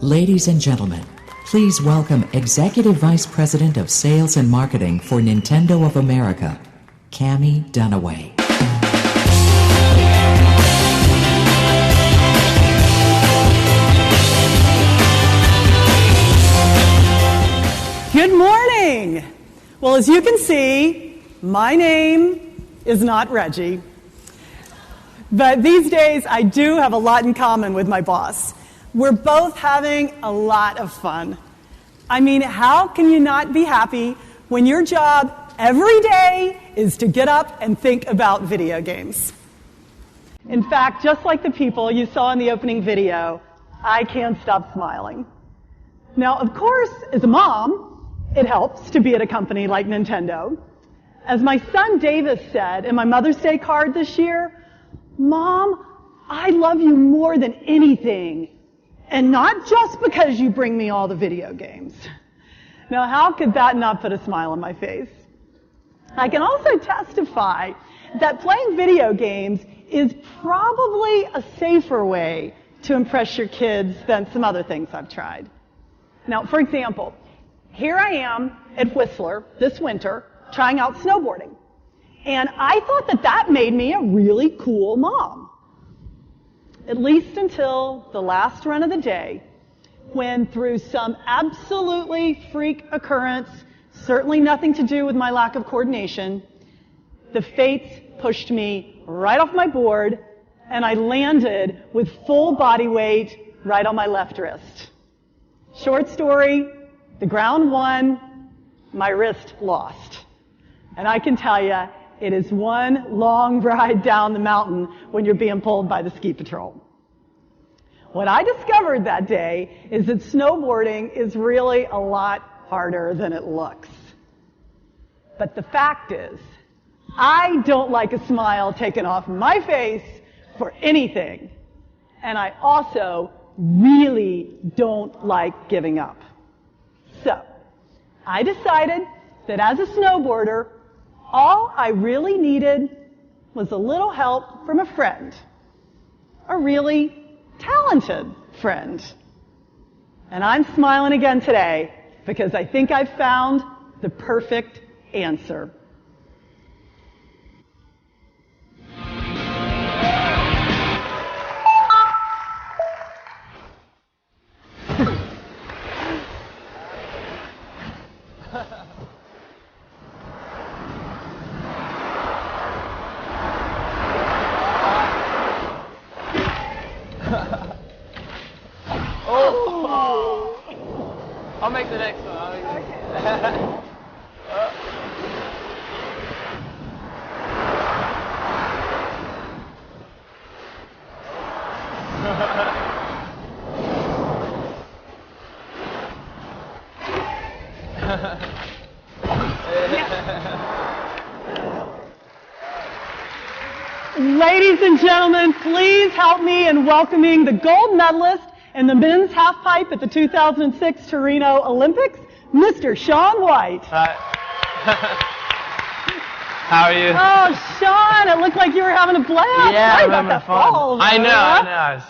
Ladies and gentlemen, please welcome Executive Vice President of Sales and Marketing for Nintendo of America, Cammie Dunaway. Good morning. Well, as you can see, my name is not Reggie. But these days, I do have a lot in common with my boss. We're both having a lot of fun. I mean, how can you not be happy when your job every day is to get up and think about video games? In fact, just like the people you saw in the opening video, I can't stop smiling. Now, of course, as a mom, it helps to be at a company like Nintendo. As my son Davis said in my Mother's Day card this year, "Mom, I love you more than anything, and not just because you bring me all the video games." Now, how could that not put a smile on my face? I can also testify that playing video games is probably a safer way to impress your kids than some other things I've tried. Now, for example, here I am at Whistler this winter trying out snowboarding. And I thought that that made me a really cool mom. At least until the last run of the day, when through some absolutely freak occurrence, certainly nothing to do with my lack of coordination, the fates pushed me right off my board and I landed with full body weight right on my left wrist. Short story, the ground won, my wrist lost. And I can tell you, it is one long ride down the mountain when you're being pulled by the ski patrol. What I discovered that day is that snowboarding is really a lot harder than it looks. But the fact is, I don't like a smile taken off my face for anything. And I also really don't like giving up. So, I decided that as a snowboarder, all I really needed was a little help from a friend. A really talented friend. And I'm smiling again today because I think I've found the perfect answer. I'll make the next one. Ladies and gentlemen, please help me in welcoming the gold medalist in the men's halfpipe at the 2006 Torino Olympics, Mr. Shaun White. How are you? Oh, Shaun, it looked like you were having a blast. Yeah, Sorry I'm about having that fun. fall. I know. I was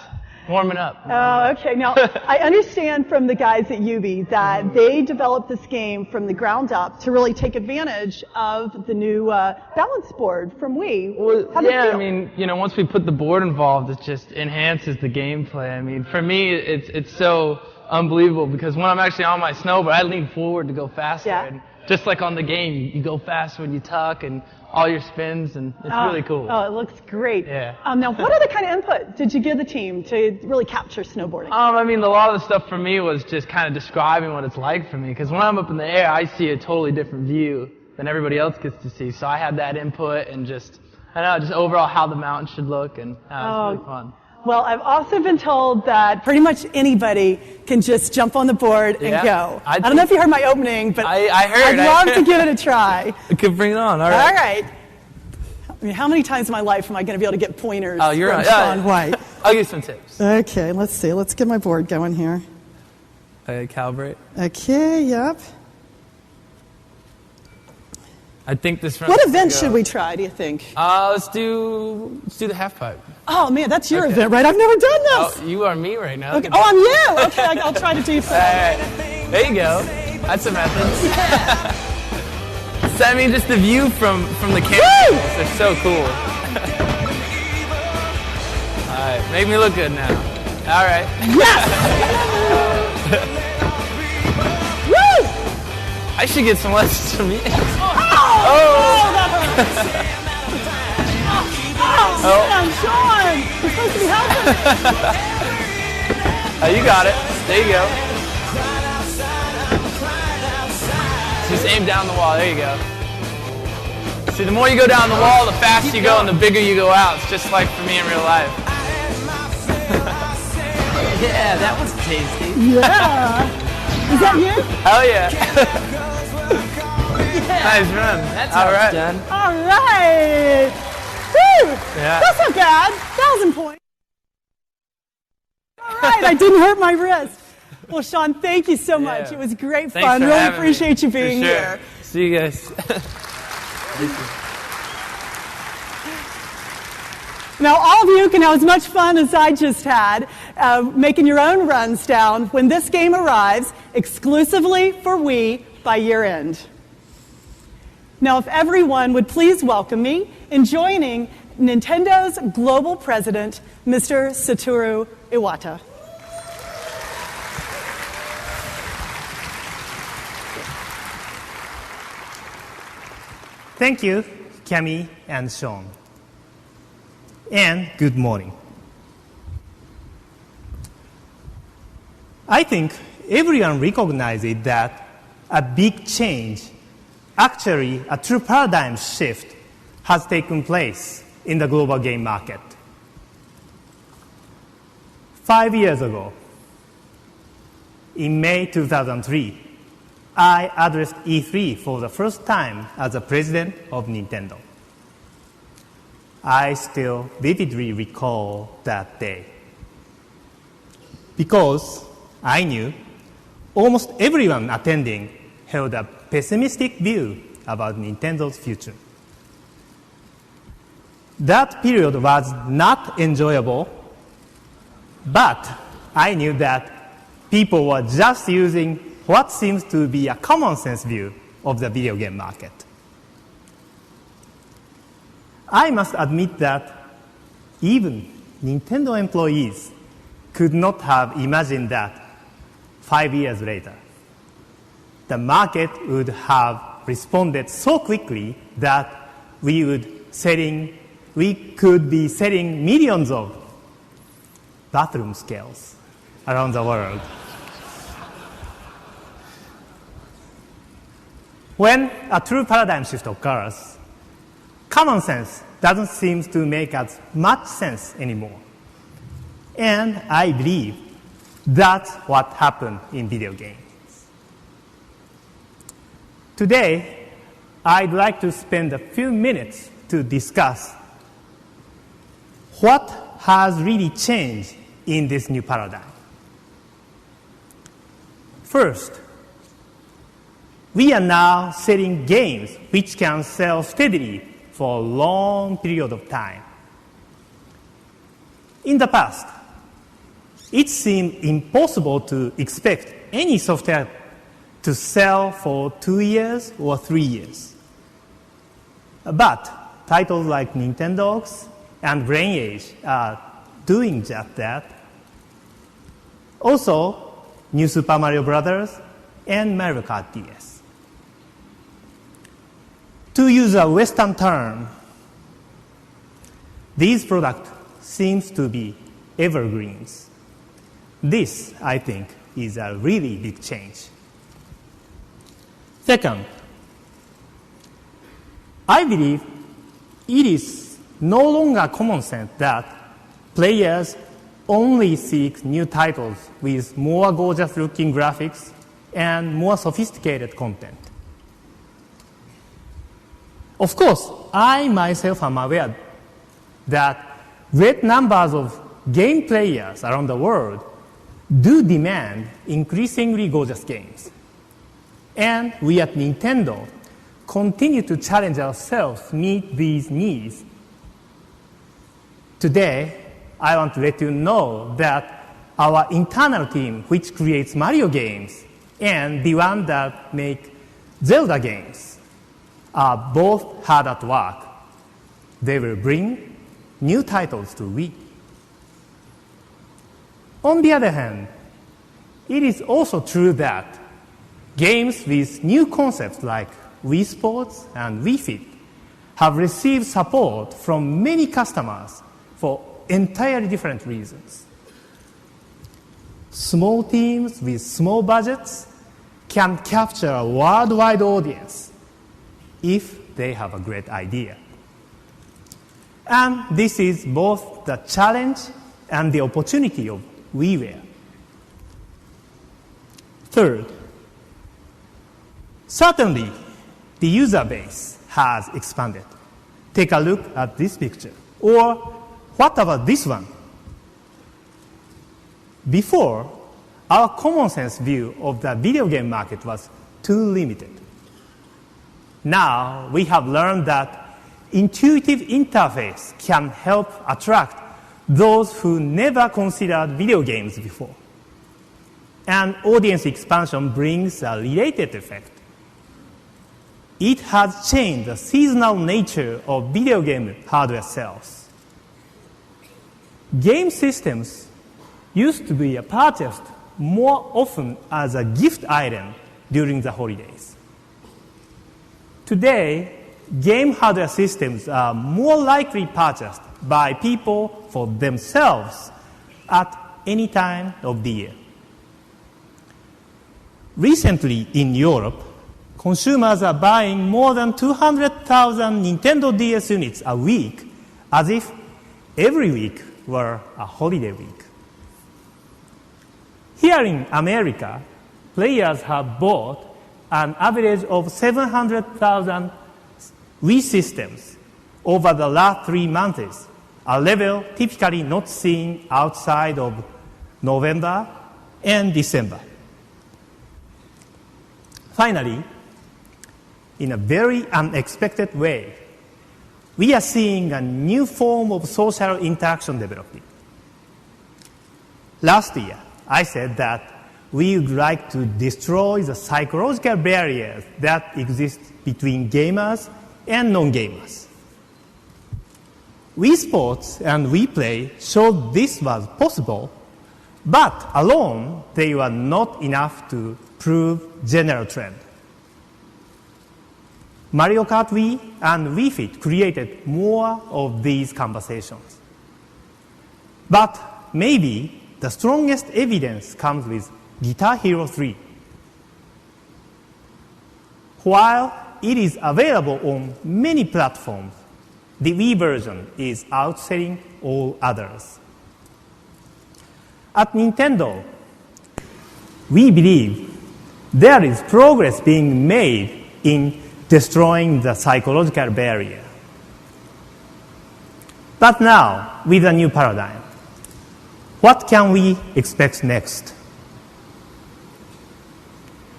warming up. Oh, okay. Now, I understand from the guys at UB that they developed this game from the ground up to really take advantage of the new balance board from Wii. Well, How'd it yeah, feel? I mean, once we put the board involved, it just enhances the gameplay. I mean, for me, it's so unbelievable because when I'm actually on my snowboard, I lean forward to go faster. Yeah. And just like on the game, you go faster when you tuck and all your spins, and it's really cool. Oh, it looks great. Yeah. Now, what other kind of input did you give the team to really capture snowboarding? I mean, a lot of the stuff for me was just kind of describing what it's like for me, because when I'm up in the air, I see a totally different view than everybody else gets to see. So I had that input and just overall how the mountain should look, and it was really fun. Well, I've also been told that pretty much anybody can just jump on the board and go. I don't know if you heard my opening, but I heard. I'd love to give it a try. I could bring it on. All right. All right. I mean, how many times in my life am I going to be able to get pointers from Shaun White? I'll give you some tips. Okay, let's see. Let's get my board going here. Calibrate. Okay, yep. I think this round. What event should we try, do you think? Let's do the half pipe. Oh, man, that's your event, right? I've never done this. Oh, you are me right now. Okay. Oh, I'm you. Okay, I'll try to do so. All right. There you go. That's a method. Send me just the view from the cameras. They're so cool. All right, make me look good now. All right. Yes! Woo! I should get some lessons from you. Oh, that hurt. Oh, man, Sean! You're supposed to be helping. Oh, you got it. There you go. Just aim down the wall. There you go. See, the more you go down the wall, the faster you go and the bigger you go out. It's just like for me in real life. Yeah, that was tasty. Yeah. Is that you? Hell yeah. Nice run. That's how it's done. All right. Woo! Yeah. That's not bad. 1,000 points. All right, I didn't hurt my wrist. Well, Sean, thank you so much. It was great Thanks fun. for Really having appreciate me. you being For sure. here. See you guys. Now, all of you can have as much fun as I just had making your own runs down when this game arrives exclusively for Wii by year end. Now, if everyone would please welcome me in joining Nintendo's global president, Mr. Satoru Iwata. Thank you, Cami and Sean. And good morning. I think everyone recognizes that a big change, actually a true paradigm shift, has taken place in the global game market. 5 years ago, in May 2003, I addressed E3 for the first time as the president of Nintendo. I still vividly recall that day. Because I knew almost everyone attending held a pessimistic view about Nintendo's future. That period was not enjoyable, but I knew that people were just using what seems to be a common sense view of the video game market. I must admit that even Nintendo employees could not have imagined that 5 years later, the market would have responded so quickly that we could be selling millions of bathroom scales around the world. When a true paradigm shift occurs, common sense doesn't seem to make as much sense anymore. And I believe that's what happened in video games. Today, I'd like to spend a few minutes to discuss what has really changed in this new paradigm. First, we are now selling games which can sell steadily for a long period of time. In the past, it seemed impossible to expect any software to sell for 2 years or 3 years. But titles like Nintendo's and Brain Age are doing just that. Also, New Super Mario Bros. And Mario Kart DS. To use a Western term, these products seem to be evergreens. This, I think, is a really big change. Second, I believe it is no longer common sense that players only seek new titles with more gorgeous-looking graphics and more sophisticated content. Of course, I myself am aware that great numbers of game players around the world do demand increasingly gorgeous games. And we at Nintendo continue to challenge ourselves to meet these needs. Today, I want to let you know that our internal team, which creates Mario games, and the one that make Zelda games, are both hard at work. They will bring new titles to Wii. On the other hand, it is also true that games with new concepts like Wii Sports and Wii Fit have received support from many customers for entirely different reasons. Small teams with small budgets can capture a worldwide audience if they have a great idea. And this is both the challenge and the opportunity of WiiWare. Third, certainly the user base has expanded. Take a look at this picture. Or what about this one? Before, our common sense view of the video game market was too limited. Now we have learned that intuitive interface can help attract those who never considered video games before. And audience expansion brings a related effect. It has changed the seasonal nature of video game hardware sales. Game systems used to be purchased more often as a gift item during the holidays. Today, game hardware systems are more likely purchased by people for themselves at any time of the year. Recently in Europe, consumers are buying more than 200,000 Nintendo DS units a week, as if every week were a holiday week. Here in America, players have bought an average of 700,000 Wii systems over the last 3 months, a level typically not seen outside of November and December. Finally, in a very unexpected way, we are seeing a new form of social interaction developing. Last year, I said that we would like to destroy the psychological barriers that exist between gamers and non-gamers. Wii Sports and Wii Play showed this was possible, but alone they were not enough to prove general trend. Mario Kart Wii and Wii Fit created more of these conversations. But maybe the strongest evidence comes with Guitar Hero 3. While it is available on many platforms, the Wii version is outselling all others. At Nintendo, we believe there is progress being made in destroying the psychological barrier. But now, with a new paradigm, what can we expect next?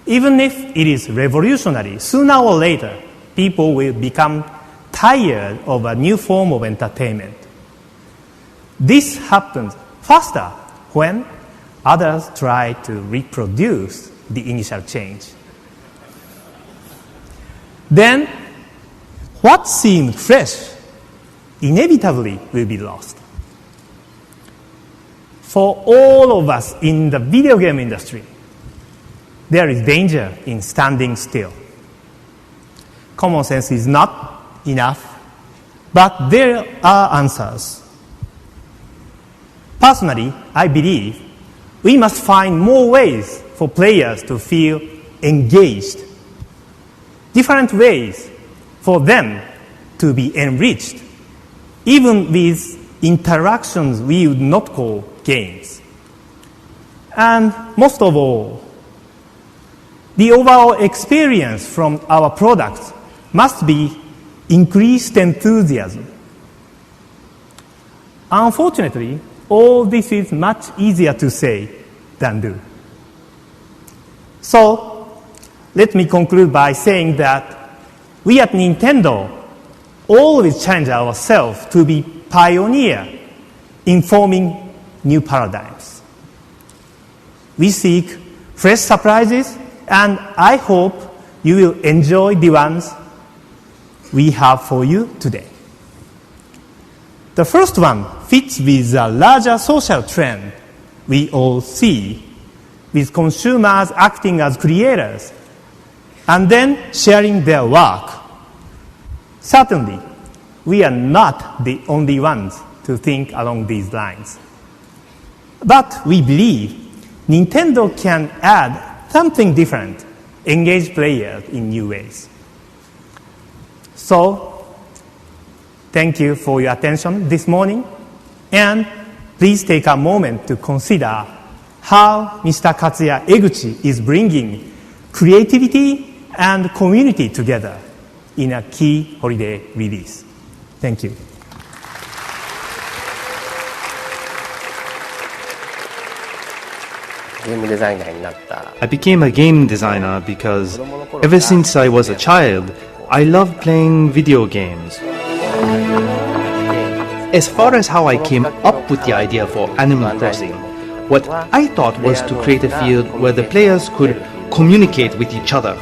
Even if it is revolutionary, sooner or later, people will become tired of a new form of entertainment. This happens faster when others try to reproduce the initial change. Then, what seemed fresh inevitably will be lost. For all of us in the video game industry, there is danger in standing still. Common sense is not enough, but there are answers. Personally, I believe we must find more ways for players to feel engaged, different ways for them to be enriched, even with interactions we would not call games. And most of all, the overall experience from our products must be increased enthusiasm. Unfortunately, all this is much easier to say than do. So, let me conclude by saying that we at Nintendo always challenge ourselves to be pioneer in forming new paradigms. We seek fresh surprises, and I hope you will enjoy the ones we have for you today. The first one fits with a larger social trend we all see, with consumers acting as creators and then sharing their work. Certainly, we are not the only ones to think along these lines. But we believe Nintendo can add something different, engage players in new ways. So, thank you for your attention this morning, and please take a moment to consider how Mr. Katsuya Eguchi is bringing creativity and community together in a key holiday release. Thank you. I became a game designer because ever since I was a child, I loved playing video games. As far as how I came up with the idea for Animal Crossing, what I thought was to create a field where the players could communicate with each other.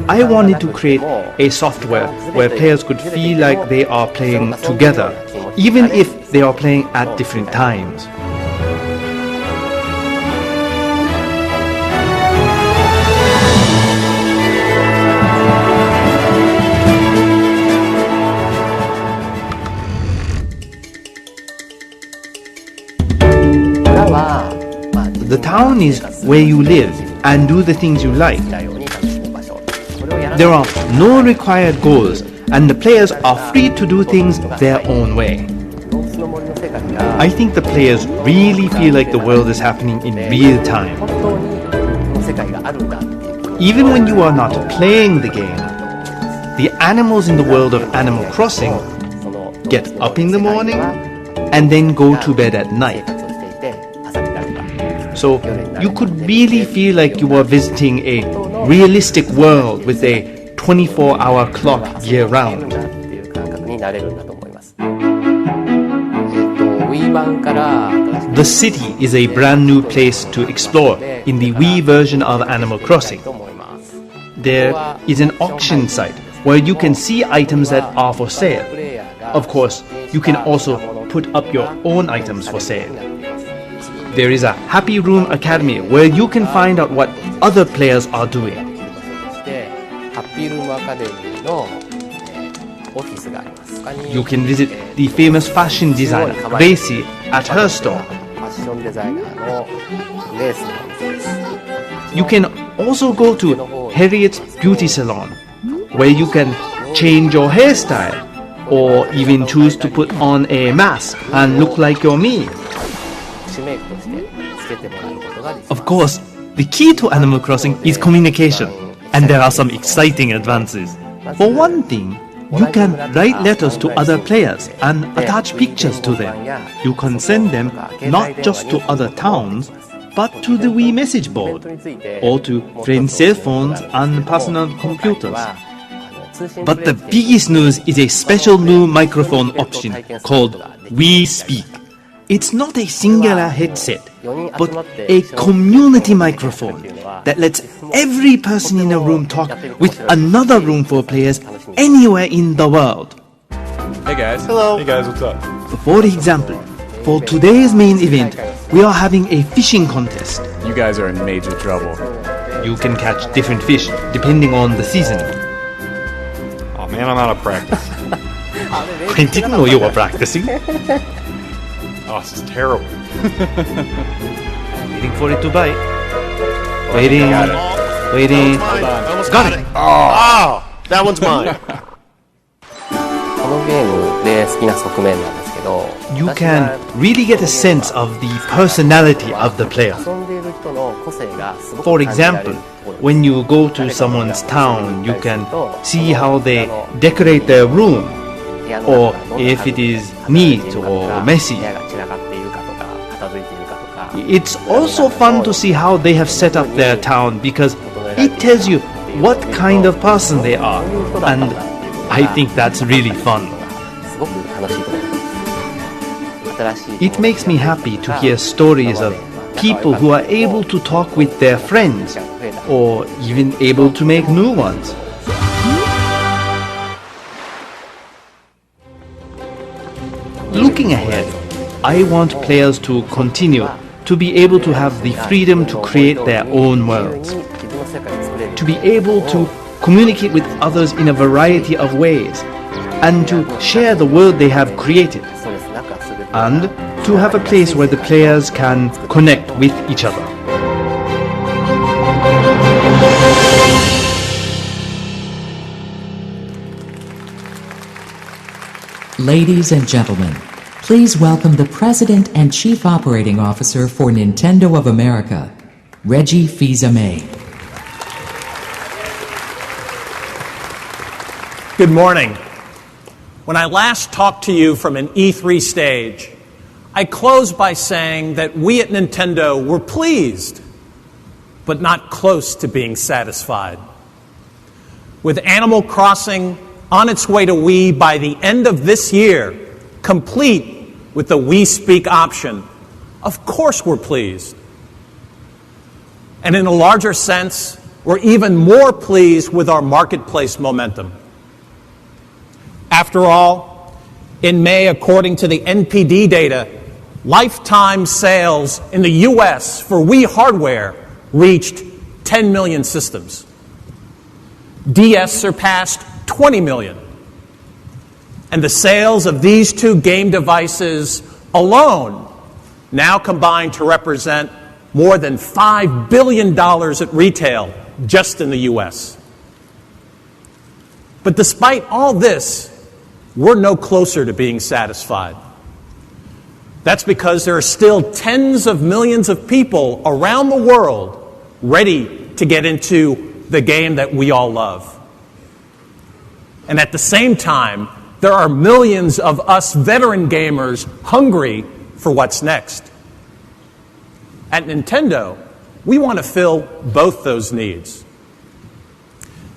I wanted to create a software where players could feel like they are playing together, even if they are playing at different times. The town is where you live and do the things you like. There are no required goals, and the players are free to do things their own way. I think the players really feel like the world is happening in real time. Even when you are not playing the game, the animals in the world of Animal Crossing get up in the morning and then go to bed at night. So you could really feel like you are visiting a realistic world with a 24-hour clock year-round. The city is a brand new place to explore in the Wii version of Animal Crossing. There is an auction site where you can see items that are for sale. Of course, you can also put up your own items for sale. There is a Happy Room Academy where you can find out what other players are doing. You can visit the famous fashion designer, Gracie, at her store. You can also go to Harriet's beauty salon, where you can change your hairstyle, or even choose to put on a mask and look like you're me. Of course, the key to Animal Crossing is communication, and there are some exciting advances. For one thing, you can write letters to other players and attach pictures to them. You can send them not just to other towns, but to the Wii message board, or to friends' cell phones and personal computers. But the biggest news is a special new microphone option called Wii Speak. It's not a singular headset, but a community microphone that lets every person in a room talk with another room for players anywhere in the world. Hey guys. Hello. Hey guys, what's up? For example, for today's main event, we are having a fishing contest. You guys are in major trouble. You can catch different fish depending on the season. Oh man, I'm out of practice. I didn't know you were practicing. Oh, this is terrible. Waiting for it to bite. Waiting. Got it. Waiting. Hold on. Got it. Oh, that one's mine. You can really get a sense of the personality of the player. For example, when you go to someone's town, you can see how they decorate their room, or if it is neat or messy. It's also fun to see how they have set up their town, because it tells you what kind of person they are, and I think that's really fun. It makes me happy to hear stories of people who are able to talk with their friends, or even able to make new ones. Looking ahead, I want players to continue to be able to have the freedom to create their own worlds, to be able to communicate with others in a variety of ways, and to share the world they have created, and to have a place where the players can connect with each other. Ladies and gentlemen, please welcome the President and Chief Operating Officer for Nintendo of America, Reggie Fils-Aimé. Good morning. When I last talked to you from an E3 stage, I closed by saying that we at Nintendo were pleased, but not close to being satisfied. With Animal Crossing on its way to Wii by the end of this year, complete with the Wii Speak option, of course we're pleased. And in a larger sense, we're even more pleased with our marketplace momentum. After all, in May, according to the NPD data, lifetime sales in the US for Wii hardware reached 10 million systems. DS surpassed 20 million. And the sales of these two game devices alone now combine to represent more than $5 billion at retail just in the US. But despite all this, we're no closer to being satisfied. That's because there are still tens of millions of people around the world ready to get into the game that we all love. And at the same time, there are millions of us veteran gamers hungry for what's next. At Nintendo, we want to fill both those needs.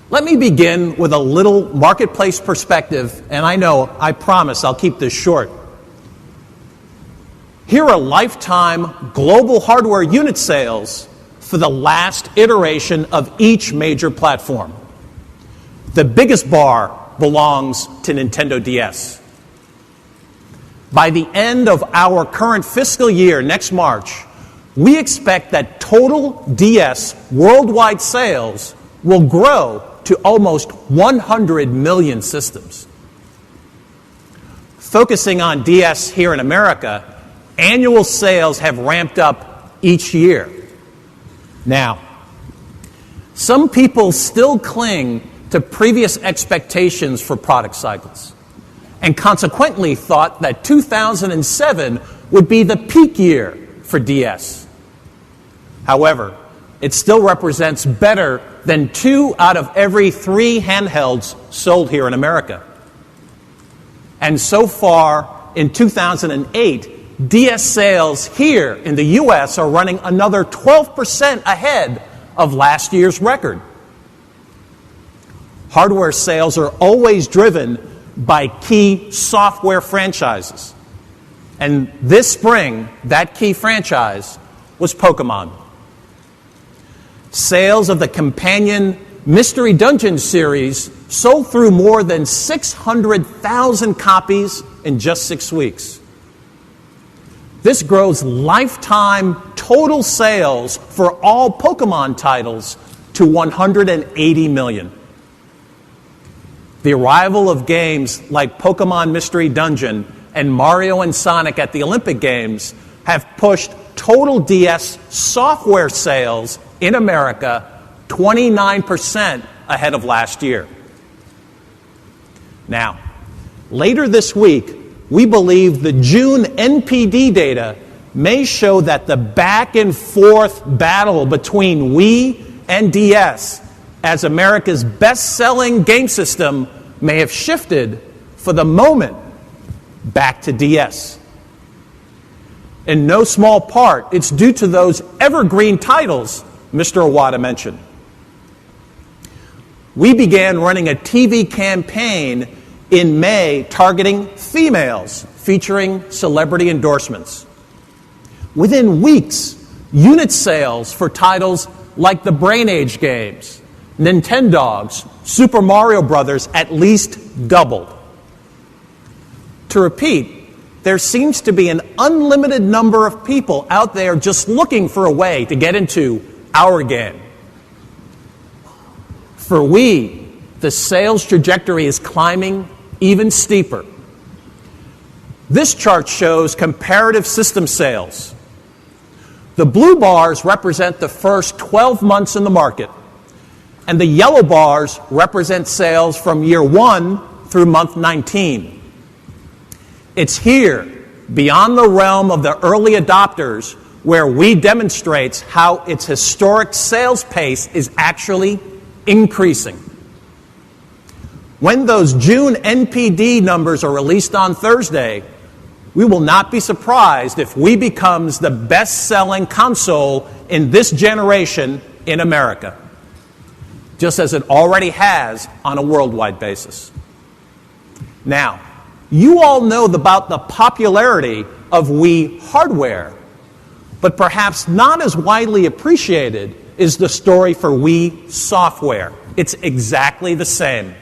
Let me begin with a little marketplace perspective, and I promise I'll keep this short. Here are lifetime global hardware unit sales for the last iteration of each major platform. The biggest bar belongs to Nintendo DS. By the end of our current fiscal year, next March, we expect that total DS worldwide sales will grow to almost 100 million systems. Focusing on DS here in America, annual sales have ramped up each year. Now, some people still cling to previous expectations for product cycles, and consequently thought that 2007 would be the peak year for DS. However, it still represents better than 2 out of every 3 handhelds sold here in America. And so far, in 2008, DS sales here in the US are running another 12% ahead of last year's record. Hardware sales are always driven by key software franchises. And this spring, that key franchise was Pokemon. Sales of the companion Mystery Dungeon series sold through more than 600,000 copies in just 6 weeks. This grows lifetime total sales for all Pokemon titles to 180 million. The arrival of games like Pokemon Mystery Dungeon and Mario and Sonic at the Olympic Games have pushed total DS software sales in America 29% ahead of last year. Now, later this week, we believe the June NPD data may show that the back and forth battle between Wii and DS as America's best-selling game system may have shifted, for the moment, back to DS. In no small part, it's due to those evergreen titles Mr. Iwata mentioned. we began running a TV campaign in May targeting females, featuring celebrity endorsements. Within weeks, unit sales for titles like the Brain Age games, Nintendogs, Super Mario Brothers at least doubled. To repeat, there seems to be an unlimited number of people out there just looking for a way to get into our game. For Wii, the sales trajectory is climbing even steeper. This chart shows comparative system sales. The blue bars represent the first 12 months in the market, and the yellow bars represent sales from year 1 through month 19. It's here, beyond the realm of the early adopters, where Wii demonstrates how its historic sales pace is actually increasing. When those June NPD numbers are released on Thursday, we will not be surprised if Wii becomes the best-selling console in this generation in America, just as it already has on a worldwide basis. Now, you all know about the popularity of Wii hardware, but perhaps not as widely appreciated is the story for Wii software. It's exactly the same.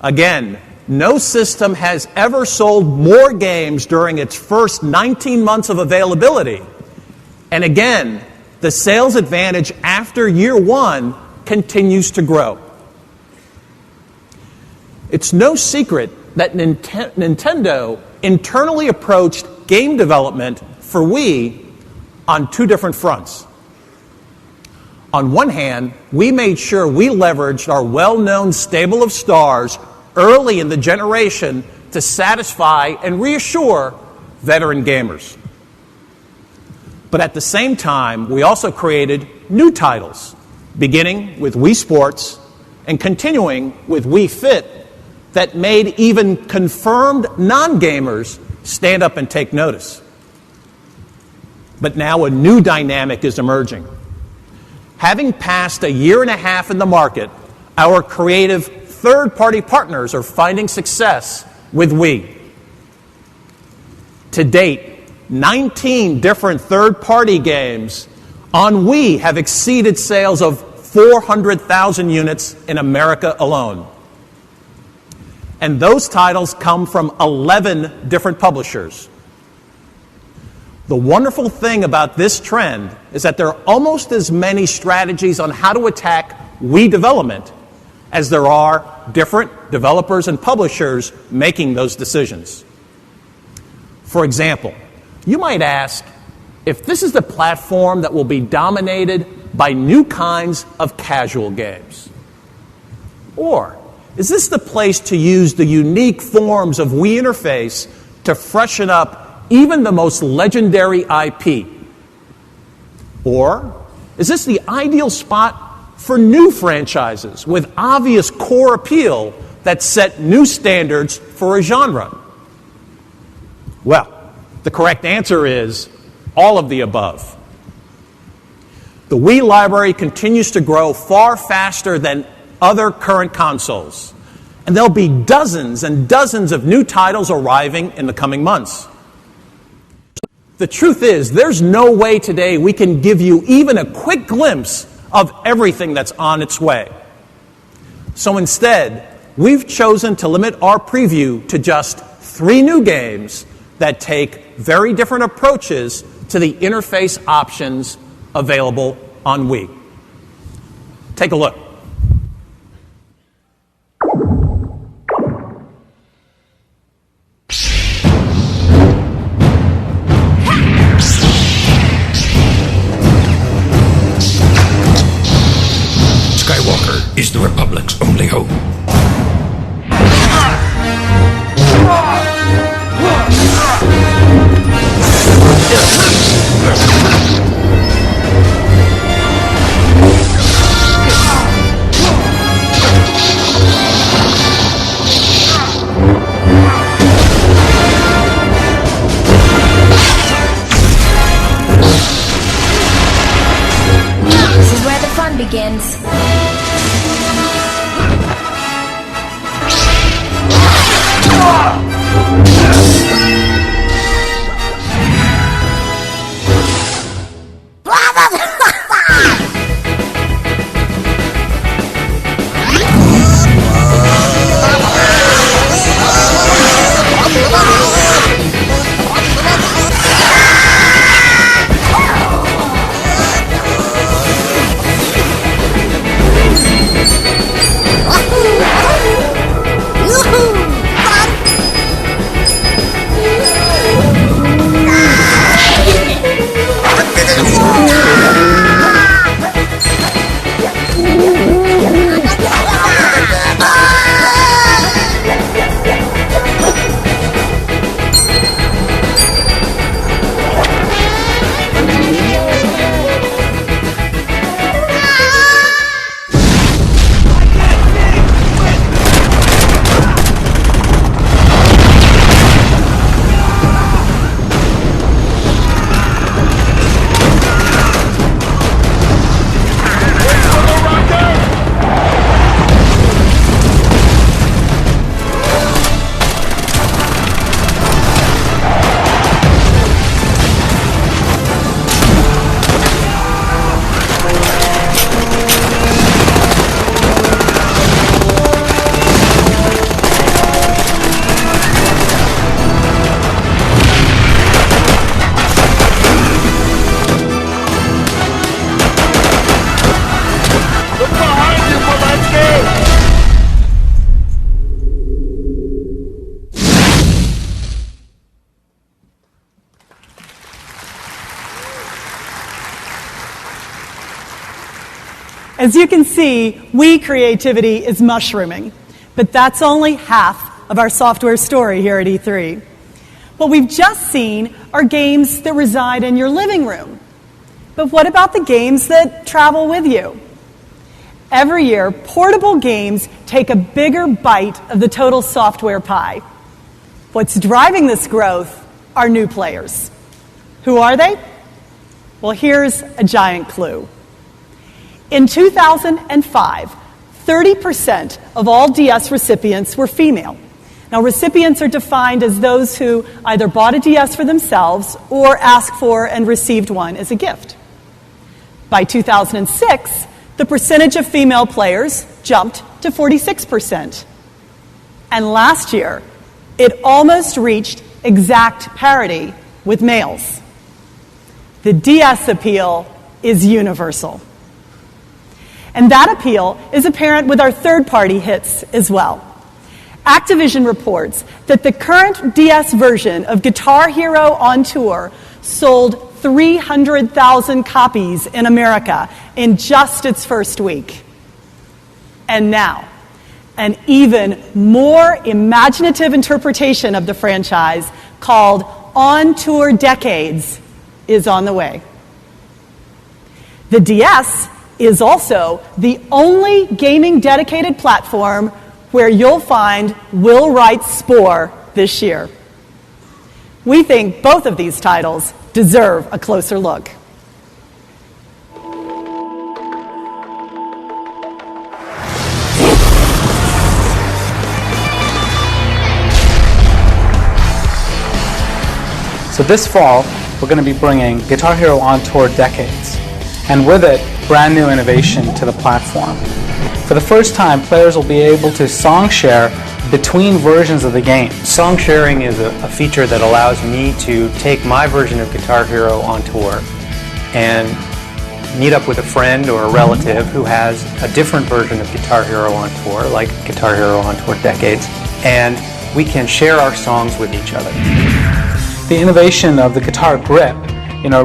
Again, no system has ever sold more games during its first 19 months of availability. And again, the sales advantage after year 1 continues to grow. It's no secret that Nintendo internally approached game development for Wii on 2 different fronts. On one hand, we made sure we leveraged our well-known stable of stars early in the generation to satisfy and reassure veteran gamers. But at the same time, we also created new titles, beginning with Wii Sports and continuing with Wii Fit, that made even confirmed non-gamers stand up and take notice. But now a new dynamic is emerging. Having passed a year and a half in the market, our creative third-party partners are finding success with Wii. To date, 19 different third-party games on Wii have exceeded sales of 400,000 units in America alone. And those titles come from 11 different publishers. The wonderful thing about this trend is that there are almost as many strategies on how to attack Wii development as there are different developers and publishers making those decisions. For example, you might ask if this is the platform that will be dominated by new kinds of casual games. Or is this the place to use the unique forms of Wii interface to freshen up even the most legendary IP? Or is this the ideal spot for new franchises with obvious core appeal that set new standards for a genre? Well, the correct answer is all of the above. The Wii library continues to grow far faster than other current consoles, and there'll be dozens and dozens of new titles arriving in the coming months. The truth is, there's no way today we can give you even a quick glimpse of everything that's on its way. So instead, we've chosen to limit our preview to just 3 new games that take very different approaches to the interface options available on Wii. Take a look. Skywalker is the Republic's only hope. This is where the fun begins. As you can see, Wii creativity is mushrooming, but that's only half of our software story here at E3. What we've just seen are games that reside in your living room. But what about the games that travel with you? Every year, portable games take a bigger bite of the total software pie. What's driving this growth are new players. Who are they? Well, here's a giant clue. In 2005, 30% of all DS recipients were female. Now, recipients are defined as those who either bought a DS for themselves or asked for and received one as a gift. By 2006, the percentage of female players jumped to 46%. And last year, it almost reached exact parity with males. The DS appeal is universal. And that appeal is apparent with our third-party hits as well. Activision reports that the current DS version of Guitar Hero on Tour sold 300,000 copies in America in just its first week. And now, an even more imaginative interpretation of the franchise called On Tour Decades is on the way. The DS is also the only gaming-dedicated platform where you'll find Will Wright's SPORE this year. We think both of these titles deserve a closer look. So this fall, we're going to be bringing Guitar Hero On Tour Decades, and with it, brand new innovation to the platform. For the first time, players will be able to song share between versions of the game. Song sharing is a feature that allows me to take my version of Guitar Hero on tour and meet up with a friend or a relative who has a different version of Guitar Hero on tour, like Guitar Hero on Tour Decades, and we can share our songs with each other. The innovation of the guitar grip,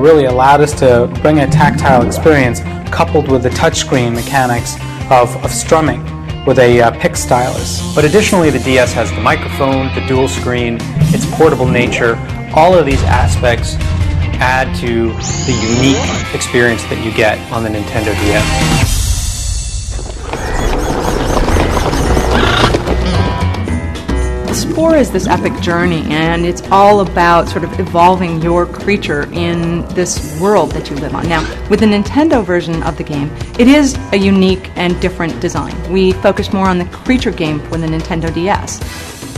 really allowed us to bring a tactile experience coupled with the touchscreen mechanics of strumming with a pick stylus. But additionally, the DS has the microphone, the dual screen, its portable nature. All of these aspects add to the unique experience that you get on the Nintendo DS. SPORE is this epic journey, and it's all about sort of evolving your creature in this world that you live on. Now, with the Nintendo version of the game, it is a unique and different design. We focused more on the creature game for the Nintendo DS.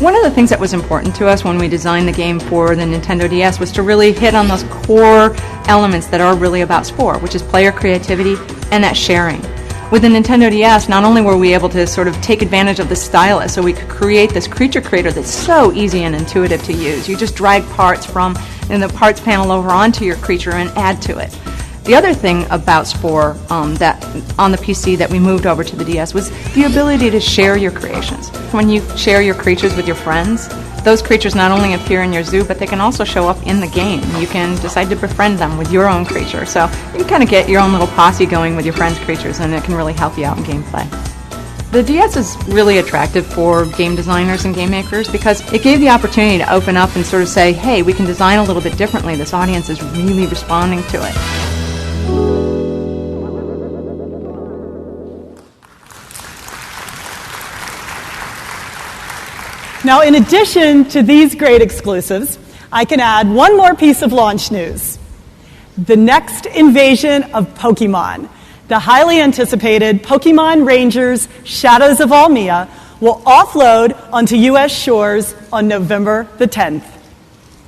One of the things that was important to us when we designed the game for the Nintendo DS was to really hit on those core elements that are really about SPORE, which is player creativity and that sharing. With the Nintendo DS, not only were we able to sort of take advantage of the stylus, so we could create this creature creator that's so easy and intuitive to use. You just drag parts from the parts panel over onto your creature and add to it. The other thing about SPORE that on the PC that we moved over to the DS was the ability to share your creations. When you share your creatures with your friends, those creatures not only appear in your zoo, but they can also show up in the game. You can decide to befriend them with your own creature. So you can kind of get your own little posse going with your friends' creatures, and it can really help you out in gameplay. The DS is really attractive for game designers and game makers because it gave the opportunity to open up and sort of say, hey, we can design a little bit differently. This audience is really responding to it. Now, in addition to these great exclusives, I can add one more piece of launch news. The next invasion of Pokemon, the highly anticipated Pokemon Rangers Shadows of Almia, will offload onto U.S. shores on November the 10th.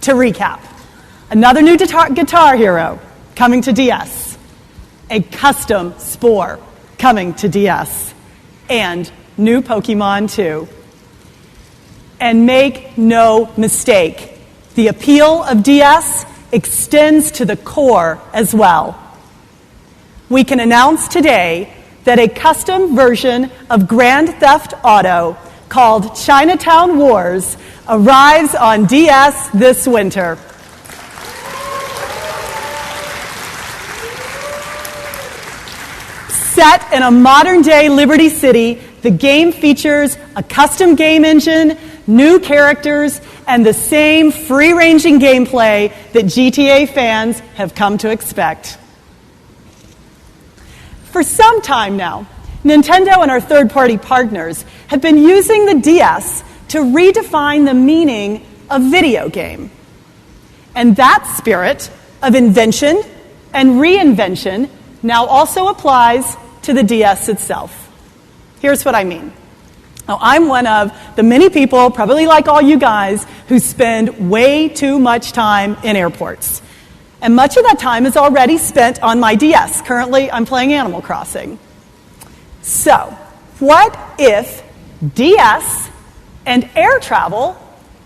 To recap, another new Guitar Hero coming to DS, a custom SPORE coming to DS, and new Pokemon 2. And make no mistake, the appeal of DS extends to the core as well. We can announce today that a custom version of Grand Theft Auto called Chinatown Wars arrives on DS this winter. Set in a modern-day Liberty City, the game features a custom game engine, new characters, and the same free-ranging gameplay that GTA fans have come to expect. For some time now, Nintendo and our third-party partners have been using the DS to redefine the meaning of video game. And that spirit of invention and reinvention now also applies to the DS itself. Here's what I mean. Now, I'm one of the many people, probably like all you guys, who spend way too much time in airports. And much of that time is already spent on my DS. Currently, I'm playing Animal Crossing. So, what if DS and air travel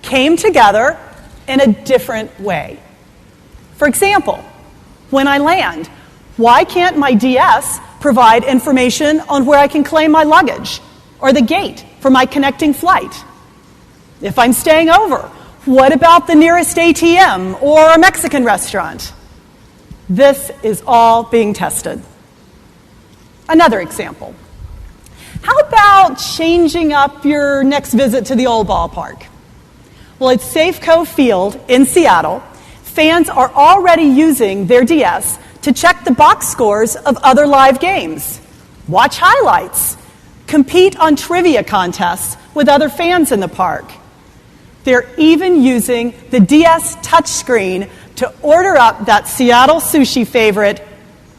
came together in a different way? For example, when I land, why can't my DS provide information on where I can claim my luggage or the gate for my connecting flight? If I'm staying over, what about the nearest ATM or a Mexican restaurant? This is all being tested. Another example. How about changing up your next visit to the old ballpark? Well, at Safeco Field in Seattle, fans are already using their DS to check the box scores of other live games, watch highlights, compete on trivia contests with other fans in the park. They're even using the DS touchscreen to order up that Seattle sushi favorite,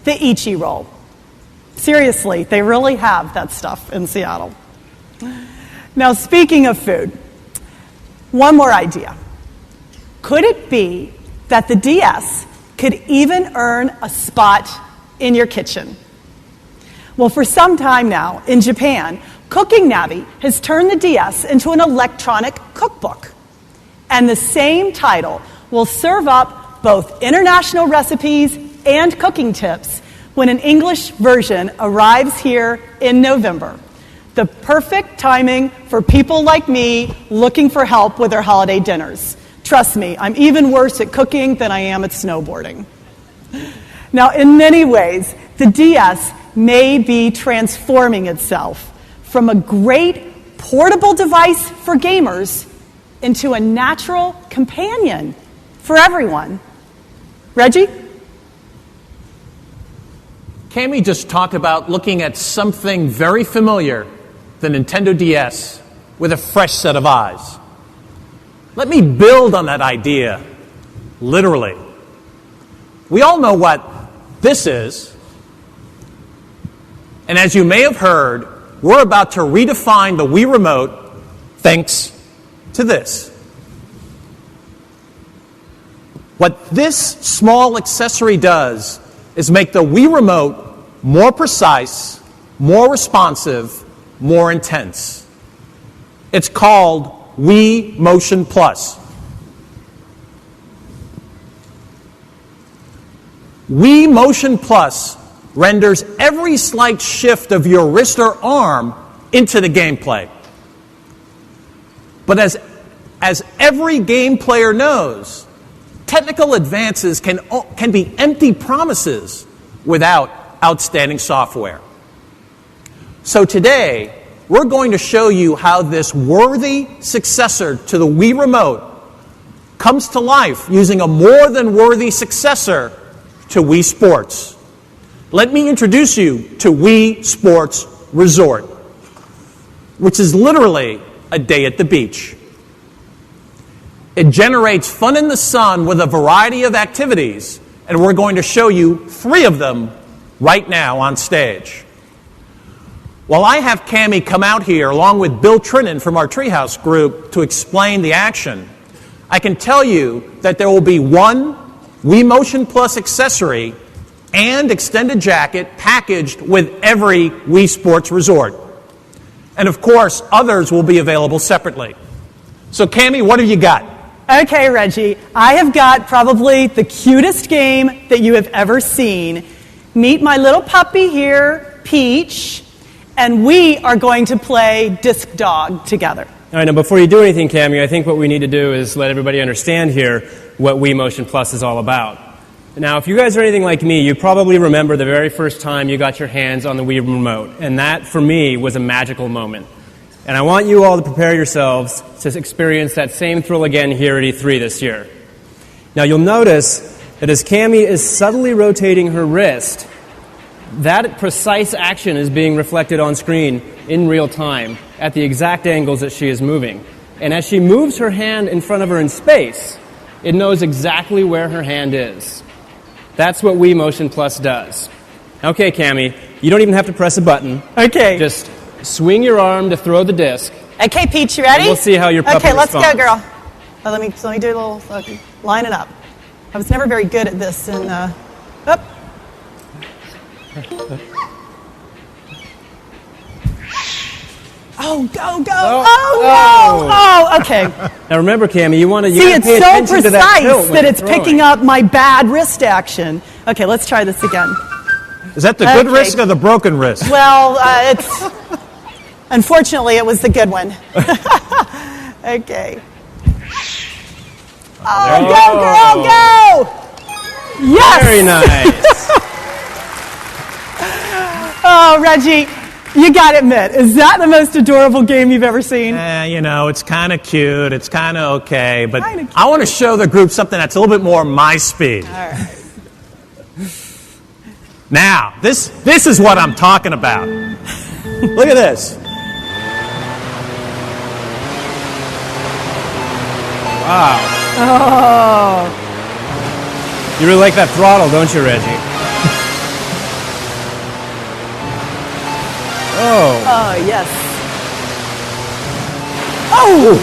the Ichi roll. Seriously, they really have that stuff in Seattle. Now, speaking of food, one more idea. Could it be that the DS could even earn a spot in your kitchen? Well, for some time now, in Japan, Cooking Navi has turned the DS into an electronic cookbook. And the same title will serve up both international recipes and cooking tips when an English version arrives here in November. The perfect timing for people like me looking for help with their holiday dinners. Trust me, I'm even worse at cooking than I am at snowboarding. Now, in many ways, the DS may be transforming itself from a great portable device for gamers into a natural companion for everyone. Reggie? Cammie just talked about looking at something very familiar, the Nintendo DS, with a fresh set of eyes. Let me build on that idea, literally. We all know what this is, and as you may have heard, we're about to redefine the Wii Remote thanks to this. What this small accessory does is make the Wii Remote more precise, more responsive, more intense. It's called Wii Motion Plus. Wii Motion Plus renders every slight shift of your wrist or arm into the gameplay. But as every game player knows, technical advances can be empty promises without outstanding software. So today, we're going to show you how this worthy successor to the Wii Remote comes to life using a more than worthy successor to Wii Sports. Let me introduce you to Wii Sports Resort, which is literally a day at the beach. It generates fun in the sun with a variety of activities, and we're going to show you 3 of them right now on stage. While I have Cammie come out here along with Bill Trinan from our Treehouse group to explain the action, I can tell you that there will be one Wii Motion Plus accessory and extended jacket packaged with every Wii Sports Resort. And of course, others will be available separately. So Cammie, what have you got? Okay, Reggie, I have got probably the cutest game that you have ever seen. Meet my little puppy here, Peach, and we are going to play Disc Dog together. All right, now before you do anything, Cammie, I think what we need to do is let everybody understand here what Wii Motion Plus is all about. Now, if you guys are anything like me, you probably remember the very first time you got your hands on the Wii remote. And that, for me, was a magical moment. And I want you all to prepare yourselves to experience that same thrill again here at E3 this year. Now, you'll notice that as Cammie is subtly rotating her wrist, that precise action is being reflected on screen in real time at the exact angles that she is moving. And as she moves her hand in front of her in space, it knows exactly where her hand is. That's what Wii Motion Plus does. Okay, Cammie, you don't even have to press a button. Okay. Just swing your arm to throw the disc. Okay, Peach, you ready? And we'll see how your puppy responds. Okay, let's go, girl. Let me do a little, line it up. I was never very good at this. And, up. Oh, go, go. Oh, no. Oh, okay. Now remember, Cammie, you want to See, it's pay so attention to that tilt precise when that you're it's throwing. picking up my bad wrist action. Okay, let's try this again. Is that the good wrist or the broken wrist? Well, unfortunately, it was the good one. Okay. Oh, go, girl, go! Yes! Very nice. Oh, Reggie, you got to admit, is that the most adorable game you've ever seen? It's kind of cute. It's kind of okay. But I want to show the group something that's a little bit more my speed. All right. Now, this is what I'm talking about. Look at this. Wow. Oh. You really like that throttle, don't you, Reggie? Oh. Oh, yes. Oh!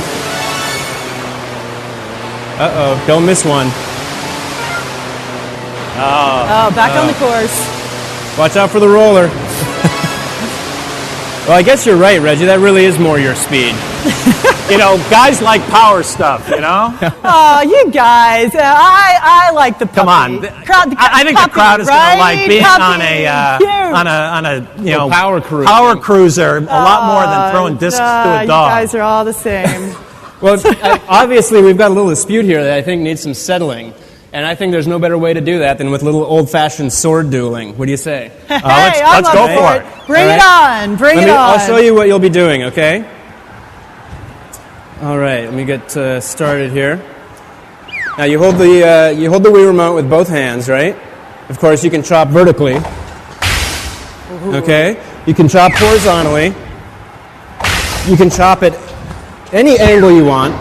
Uh-oh, don't miss one. Oh, back on the course. Watch out for the roller. Well, I guess you're right, Reggie. That really is more your speed. Guys like power stuff, Oh, you guys. I like the puppy. Come on. I think the crowd is going to like being on a power cruiser. Power cruiser a lot more than throwing discs to a dog. You guys are all the same. Well, obviously, we've got a little dispute here that I think needs some settling. And I think there's no better way to do that than with a little old-fashioned sword dueling. What do you say? Hey, let's go for it. Bring it on. Bring it on. I'll show you what you'll be doing, okay? All right, let me get started here. Now, you hold the Wii remote with both hands, right? Of course, you can chop vertically. Okay? You can chop horizontally. You can chop at any angle you want.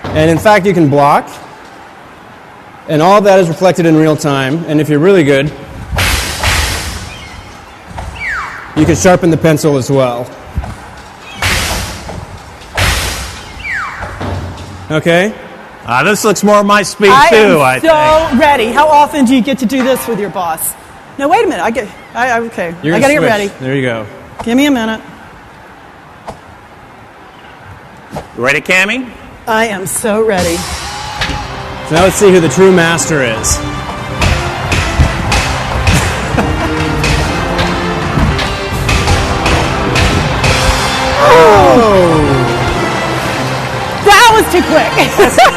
And in fact, you can block. And all of that is reflected in real time. And if you're really good, you can sharpen the pencil as well. Okay? This looks more my speed, too, I think. I'm so ready. How often do you get to do this with your boss? No, wait a minute. Okay. You're I got to get ready. There you go. Give me a minute. You ready, Cammie? I am so ready. So now let's see who the true master is. That was too quick.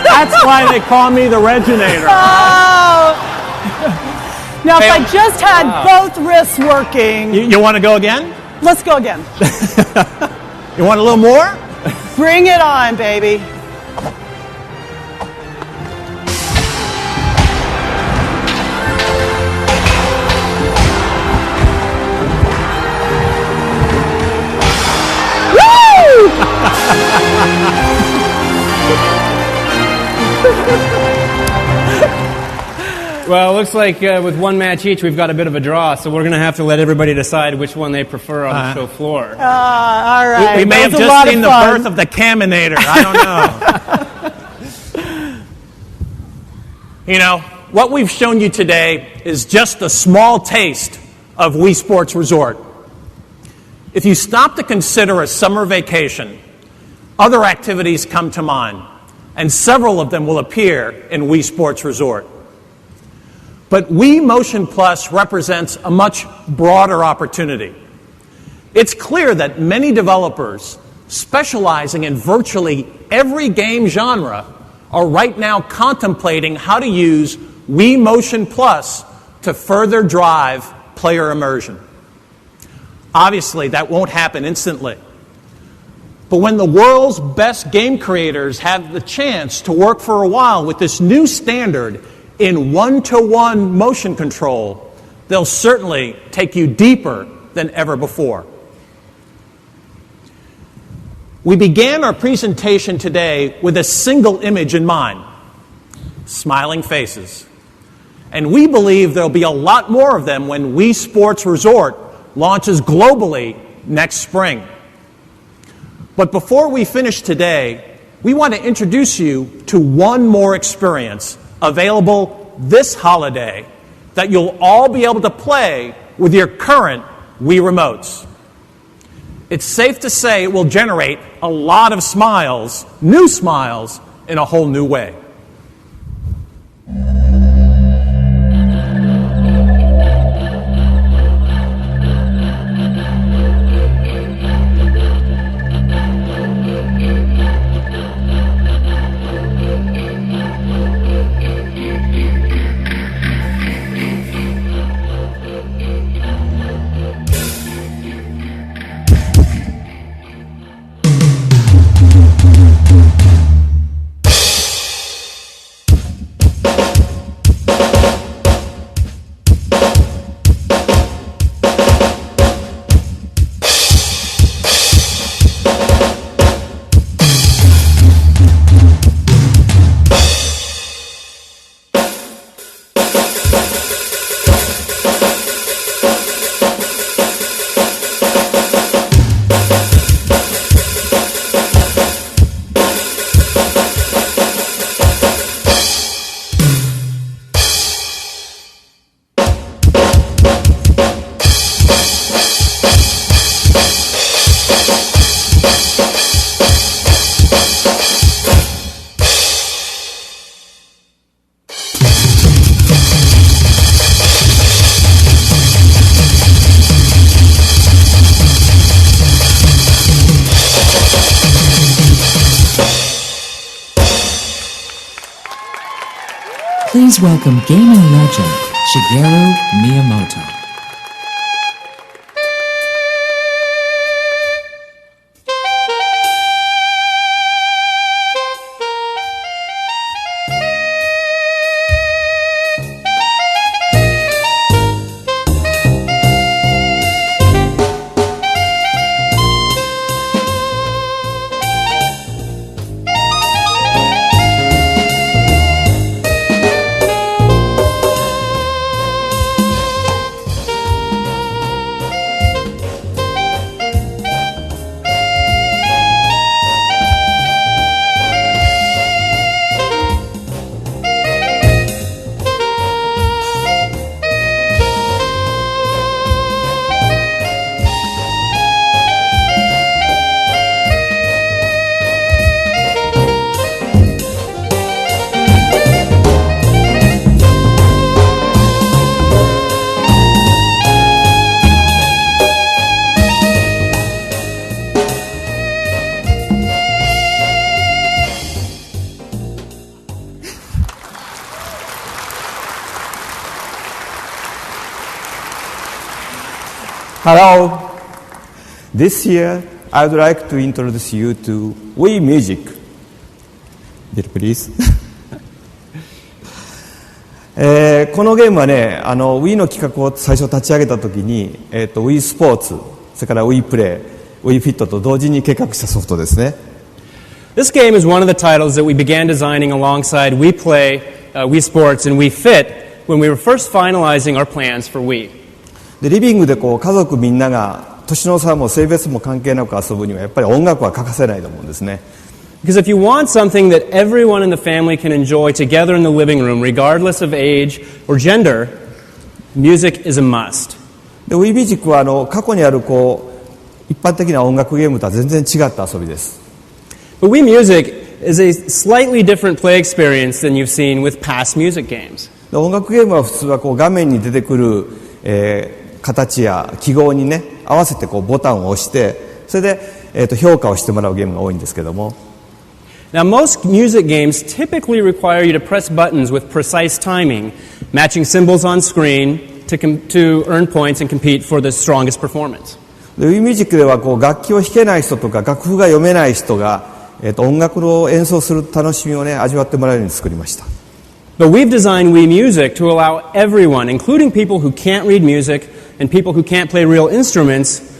That's why they call me the Reginator. Oh. Now, if I just had both wrists working. You want to go again? Let's go again. You want a little more? Bring it on, baby. Well, it looks like with one match each, we've got a bit of a draw, so we're going to have to let everybody decide which one they prefer on the show floor. All right. We may have just seen the birth of the Caminator. I don't know. What we've shown you today is just a small taste of Wii Sports Resort. If you stop to consider a summer vacation, other activities come to mind, and several of them will appear in Wii Sports Resort. But Wii Motion Plus represents a much broader opportunity. It's clear that many developers specializing in virtually every game genre are right now contemplating how to use Wii Motion Plus to further drive player immersion. Obviously, that won't happen instantly. But when the world's best game creators have the chance to work for a while with this new standard in one-to-one motion control, they'll certainly take you deeper than ever before. We began our presentation today with a single image in mind, smiling faces. And we believe there'll be a lot more of them when Wii Sports Resort launches globally next spring. But before we finish today, we want to introduce you to one more experience available this holiday that you'll all be able to play with your current Wii remotes. It's safe to say it will generate a lot of smiles, new smiles, in a whole new way. Please welcome gaming legend Shigeru Miyamoto. Hello. This year, I would like to introduce you to Wii Music. Bill, please. このゲームはね、Wii の企画を最初立ち上げたときに、Wii スポーツ、それから Wii プレイ、Wii フィットと同時に計画したソフトですね。This game is one of the titles that we began designing alongside Wii Play, Wii Sports, and Wii Fit when we were first finalizing our plans for Wii. でリビングでこう家族みんなが年の差も性別も関係なく遊ぶにはやっぱり音楽は欠かせないと思うんですね。Because if you want something that everyone in the family can enjoy together in the living room, regardless of age or gender, music is a must. で Wii Music は過去にあるこう一般的な音楽ゲームとは全然違った遊びです。But Wii Music is a slightly different play experience than you've seen with past music games. で音楽ゲームは普通はこう画面に出てくる、形や記号にね合わせてこうボタンを押してそれで、評価をしてもらうゲームが多いんですけども。Now, most music games typically require you to press buttons with precise timing, matching symbols on screen to earn points and compete for the strongest performance. Wii Music では楽器を弾けない人とか楽譜が読めない人が、音楽を演奏する楽しみをね、味わってもらえるように作りました。But we've designed Wii Music to allow everyone, including people who can't read music and people who can't play real instruments,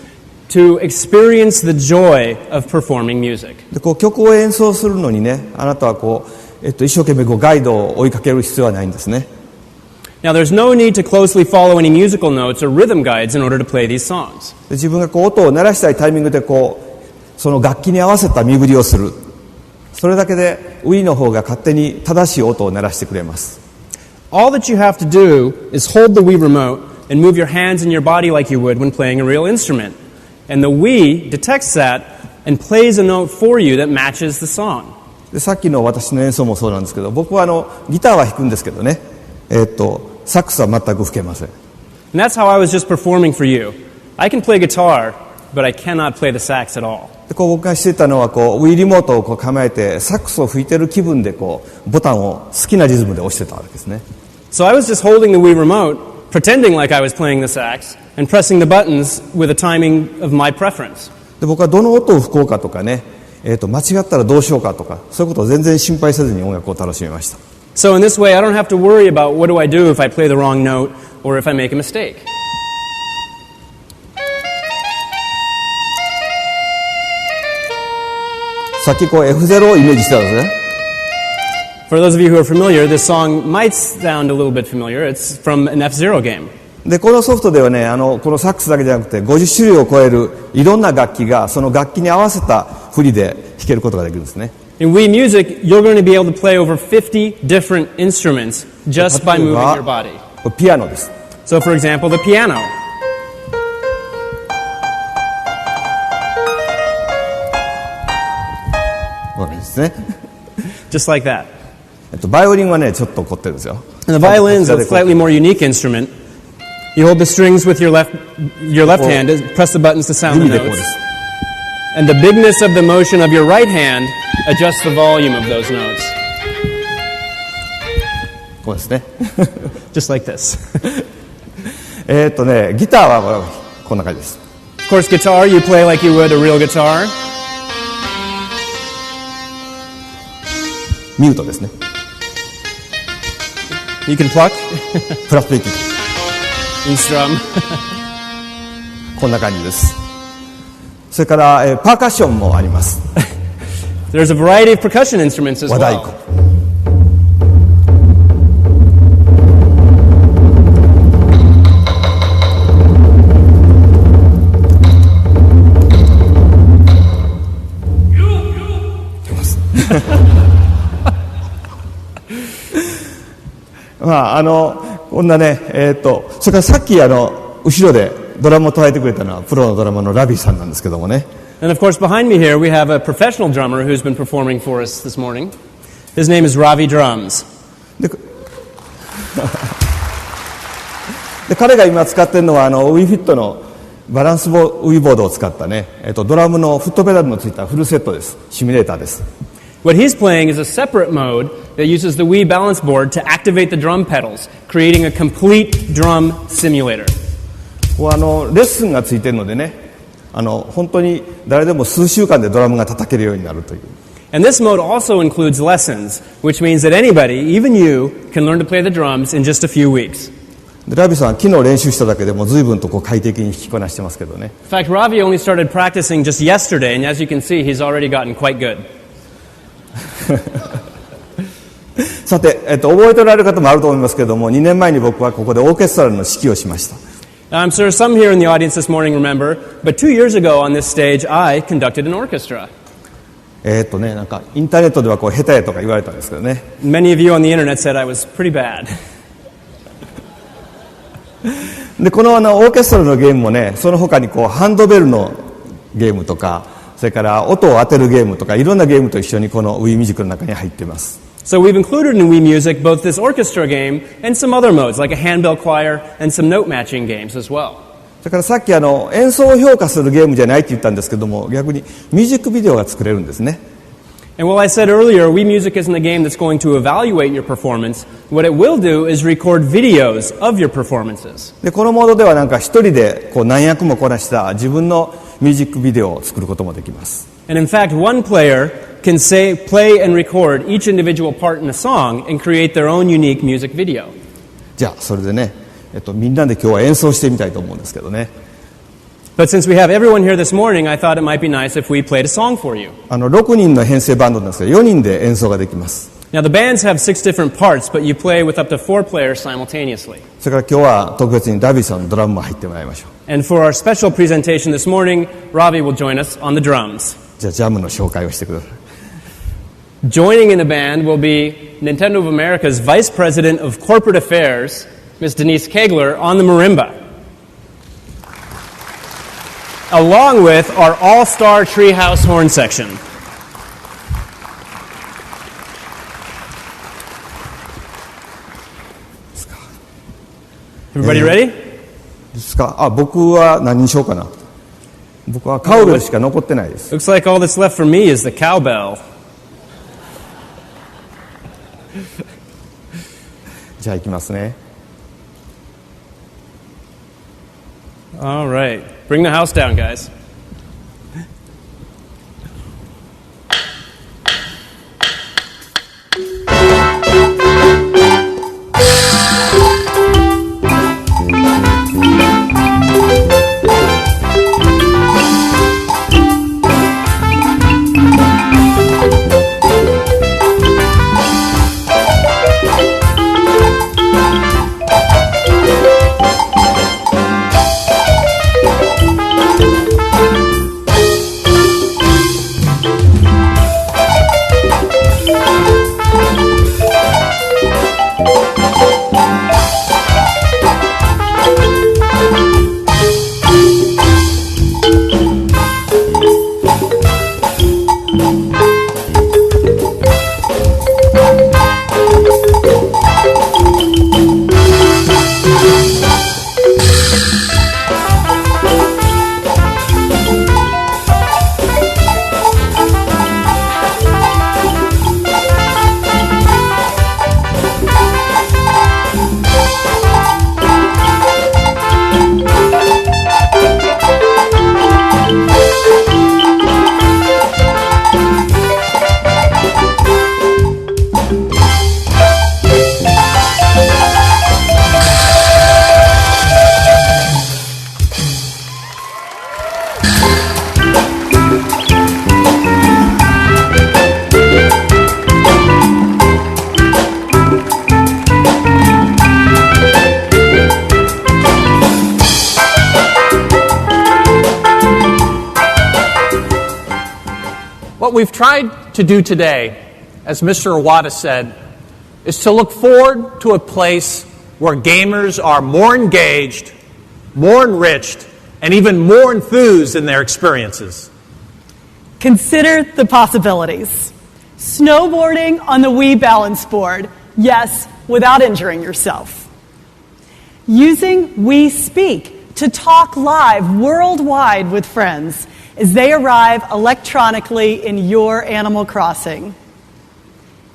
to experience the joy of performing music. で曲を演奏するのにね、あなたは一生懸命ガイドを追いかける必要はないんですね。Now, there's no need to closely follow any musical notes or rhythm guides in order to play these songs. で自分が音を鳴らしたいタイミングでその楽器に合わせた身振りをする。それだけで Wii の方が勝手に正しい音を鳴らしてくれます。All that you have to do is hold the Wii remote and move your hands and your body like you would when playing a real instrument. And the Wii detects that and plays a note for you that matches the song. でさっきの私の演奏もそうなんですけど、僕はギターは弾くんですけどね、サックスは全く吹けません。And that's how I was just performing for you. I can play guitar, but I cannot play the sax at all. で僕がしていたのはWii リモートを構えてサックスを吹いてる気分でボタンを好きなリズムで押してたわけですね。So I was just holding the Wii remote, pretending like I was playing the sax, and pressing the buttons with a timing of my preference. で僕はどの音を吹こうかとかね、間違ったらどうしようかとか、そういうことを全然心配せずに音楽を楽しみました。So in this way, I don't have to worry about what do I do if I play the wrong note or if I make a mistake. さっきF0 をイメージしてたんですね。For those of you who are familiar, this song might sound a little bit familiar. It's from an F-Zero game. でこのソフトではね、このサックスだけじゃなくて50種類を超えるいろんな楽器がその楽器に合わせた振りで弾けることができるんですね。In Wii Music, you're going to be able to play over 50 different instruments just by moving your body. ピアノです。So, for example, the piano. これですね。Just like that. バイオリンはね、ちょっと凝ってるんですよ。And the violin is a slightly more unique instrument. You hold the strings with your left hand, press the buttons to sound the notes. And the bigness of the motion of your right hand adjusts the volume of those notes. こうですね。Just like this. ギターはこんな感じです。Of course, guitar, you play like you would a real guitar. ミュートですね。You can pluck. フラットピッキング。You strum. こんな感じです。それから、パーカッションもあります。There's a variety of percussion instruments as well. 和太鼓。まあこんなねそれからさっき後ろでドラムを叩いてくれたのはプロのドラマーのラビーさんなんですけどもね。And of course, behind me here we have a professional drummer who's been performing for us this morning. His name is Ravi Drums. で彼が今使ってるのはWiiFit のバランスWiiボードを使ったね、ドラムのフットペダルのついたフルセットです。シミュレーターです。What he's playing is a separate mode that uses the Wii balance board to activate the drum pedals, creating a complete drum simulator. レッスンがついてるのでね、本当に誰でも数週間でドラムが叩けるようになるという。And this mode also includes lessons, which means that anybody, even you, can learn to play the drums in just a few weeks. でラビさん昨日練習しただけでも随分と快適に弾きこなしてますけどね。In fact, Ravi only started practicing just yesterday, and as you can see, he's already gotten quite good. さて、覚えておられる方もあると思いますけれども、2年前に僕はここでオーケストラの指揮をしました。I'm sure some here in the audience this morning remember, but 2 years ago on this stage, I conducted an orchestra. なんかインターネットでは下手やとか言われたんですけどね。Many of you on the internet said I was pretty bad. でこのオーケストラのゲームもね、その他にハンドベルのゲームとか、それから音を当てるゲームとかいろんなゲームと一緒にこの Wii Music の中に入っています。So we've included in Wii Music both this orchestra game and some other modes like a handbell choir and some note matching games as well. それからさっき演奏を評価するゲームじゃないって言ったんですけども、逆にミュージックビデオが作れるんですね。And while I said earlier, Wii Music isn't a game that's going to evaluate your performance, what it will do is record videos of your performances. でこのモードではなんか一人でこう何役もこなした自分のミュージックビデオを作ることもできます。And in fact, one player can play and record each individual part in a song and create their own unique music video. じゃあそれでね、みんなで今日は演奏してみたいと思うんですけどね。But since we have everyone here this morning, I thought it might be nice if we played a song for you. 6人の編成バンドなんですけど、4人で演奏ができます。Now the bands have 6 different parts, but you play with up to 4 players simultaneously. それから今日は特別にダビーさんのドラムも入ってもらいましょう。And for our special presentation this morning, Ravi will join us on the drums. じゃあジャムの紹介をしてください。Joining in the band will be Nintendo of America's Vice President of Corporate Affairs, Ms. Denise Kegler, on the marimba, along with our all-star treehouse horn section. Everybody ready? ですか？僕は何にしようかな。僕はカウベルしか残ってないです。Looks like all that's left for me is the cowbell. じゃあ行きますね。All right. Bring the house down, guys. What we've tried to do today, as Mr. Iwata said, is to look forward to a place where gamers are more engaged, more enriched, and even more enthused in their experiences. Consider the possibilities. Snowboarding on the Wii balance board, yes, without injuring yourself. Using Wii Speak to talk live worldwide with friends as they arrive electronically in your Animal Crossing.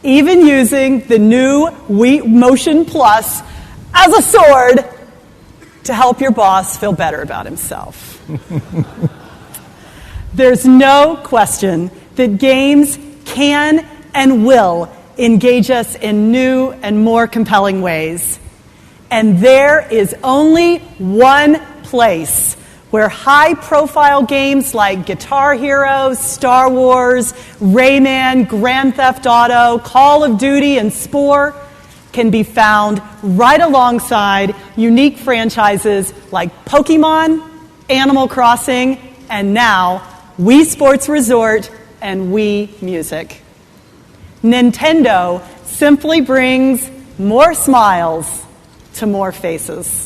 Even using the new Wii Motion Plus as a sword to help your boss feel better about himself. There's no question that games can and will engage us in new and more compelling ways. And there is only one place where high-profile games like Guitar Hero, Star Wars, Rayman, Grand Theft Auto, Call of Duty, and SPORE can be found right alongside unique franchises like Pokemon, Animal Crossing, and now Wii Sports Resort and Wii Music. Nintendo simply brings more smiles to more faces.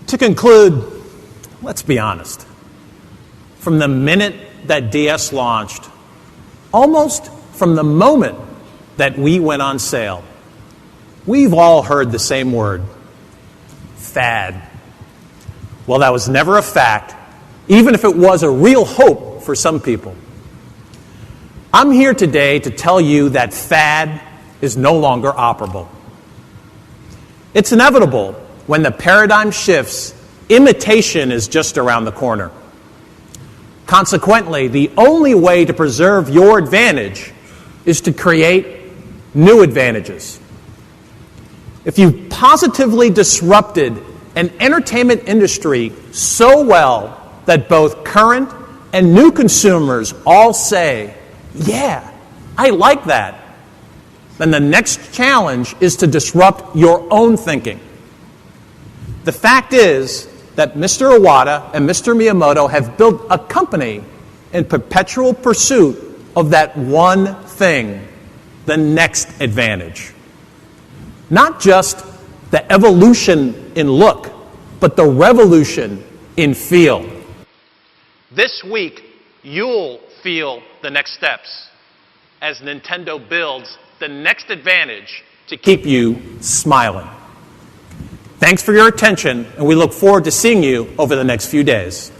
To conclude, let's be honest. From the minute that DS launched, almost from the moment that Wii went on sale, we've all heard the same word, fad. Well, that was never a fact, even if it was a real hope for some people. I'm here today to tell you that fad is no longer operable. It's inevitable when the paradigm shifts, imitation is just around the corner. Consequently, the only way to preserve your advantage is to create new advantages. If you positively disrupted an entertainment industry so well that both current and new consumers all say, yeah, I like that, then the next challenge is to disrupt your own thinking. The fact is that Mr. Iwata and Mr. Miyamoto have built a company in perpetual pursuit of that one thing, the next advantage. Not just the evolution in look, but the revolution in feel. This week, you'll feel the next steps as Nintendo builds the next advantage to keep you smiling. Thanks for your attention, and we look forward to seeing you over the next few days.